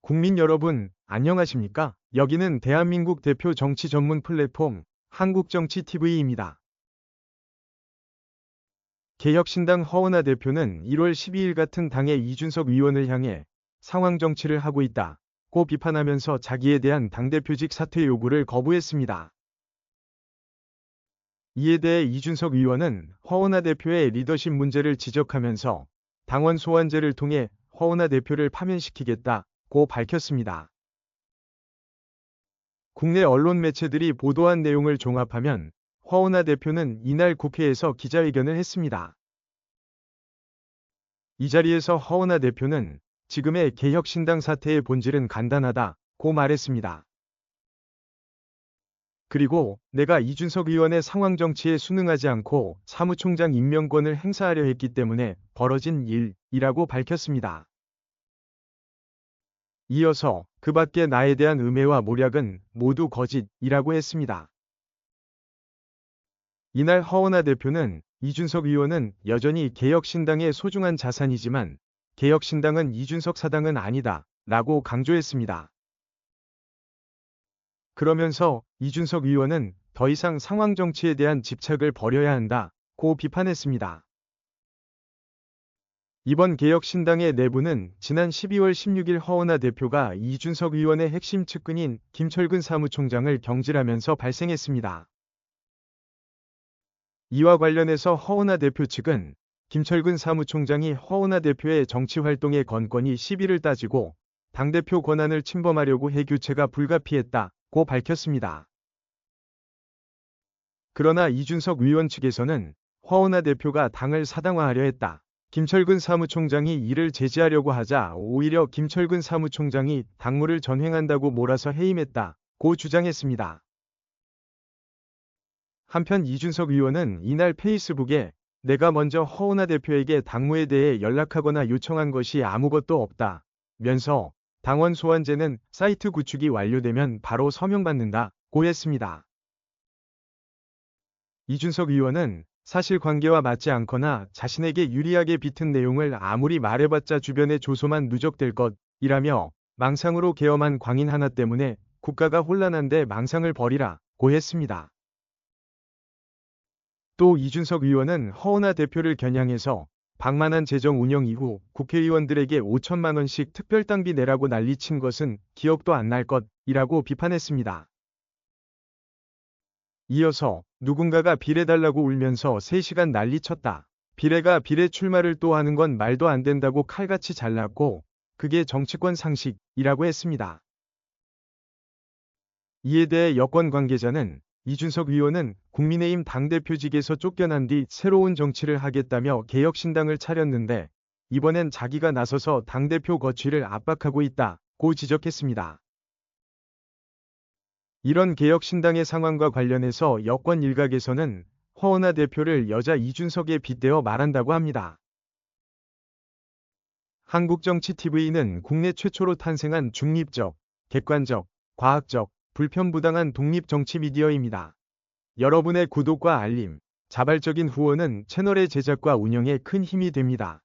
국민 여러분, 안녕하십니까? 여기는 대한민국 대표 정치 전문 플랫폼 한국정치TV입니다. 개혁신당 허은하 대표는 1월 12일 같은 당의 이준석 의원을 향해 상황 정치를 하고 있다고 비판하면서 자기에 대한 당대표직 사퇴 요구를 거부했습니다. 이에 대해 이준석 의원은 허은하 대표의 리더십 문제를 지적하면서 당원 소환제를 통해 허은하 대표를 파면시키겠다고 밝혔습니다. 국내 언론 매체들이 보도한 내용을 종합하면 허은하 대표는 이날 국회에서 기자회견을 했습니다. 이 자리에서 허은하 대표는 지금의 개혁신당 사태의 본질은 간단하다고 말했습니다. 그리고 내가 이준석 의원의 상황 정치에 순응하지 않고 사무총장 임명권을 행사하려 했기 때문에 벌어진 일이라고 밝혔습니다. 이어서 그 밖에 나에 대한 음해와 모략은 모두 거짓이라고 했습니다. 이날 허은하 대표는 이준석 의원은 여전히 개혁신당의 소중한 자산이지만 개혁신당은 이준석 사당은 아니다 라고 강조했습니다. 그러면서 이준석 의원은 더 이상 상황 정치에 대한 집착을 버려야 한다고 비판했습니다. 이번 개혁신당의 내부는 지난 12월 16일 허은하 대표가 이준석 의원의 핵심 측근인 김철근 사무총장을 경질하면서 발생했습니다. 이와 관련해서 허은하 대표 측은 김철근 사무총장이 허은하 대표의 정치활동의 건건이 시비를 따지고 당대표 권한을 침범하려고 해 교체가 불가피했다고 밝혔습니다. 그러나 이준석 의원 측에서는 허은하 대표가 당을 사당화하려 했다. 김철근 사무총장이 이를 제지하려고 하자 오히려 김철근 사무총장이 당무를 전횡한다고 몰아서 해임했다고 주장했습니다. 한편 이준석 의원은 이날 페이스북에 내가 먼저 허은하 대표에게 당무에 대해 연락하거나 요청한 것이 아무것도 없다면서 당원 소환제는 사이트 구축이 완료되면 바로 서명받는다고 했습니다. 이준석 의원은 사실관계와 맞지 않거나 자신에게 유리하게 비튼 내용을 아무리 말해봤자 주변에 조소만 누적될 것이라며 망상으로 계엄한 광인 하나 때문에 국가가 혼란한데 망상을 버리라고 했습니다. 또 이준석 의원은 허은하 대표를 겨냥해서 방만한 재정 운영 이후 국회의원들에게 5천만 원씩 특별당비 내라고 난리친 것은 기억도 안 날 것이라고 비판했습니다. 이어서 누군가가 비례달라고 울면서 3시간 난리쳤다. 비례가 출마를 또 하는 건 말도 안 된다고 칼같이 잘랐고 그게 정치권 상식이라고 했습니다. 이에 대해 여권 관계자는 이준석 의원은 국민의힘 당대표직에서 쫓겨난 뒤 새로운 정치를 하겠다며 개혁신당을 차렸는데 이번엔 자기가 나서서 당대표 거취를 압박하고 있다고 지적했습니다. 이런 개혁신당의 상황과 관련해서 여권 일각에서는 허은하 대표를 여자 이준석에 빗대어 말한다고 합니다. 한국정치TV는 국내 최초로 탄생한 중립적, 객관적, 과학적, 불편부당한 독립정치 미디어입니다. 여러분의 구독과 알림, 자발적인 후원은 채널의 제작과 운영에 큰 힘이 됩니다.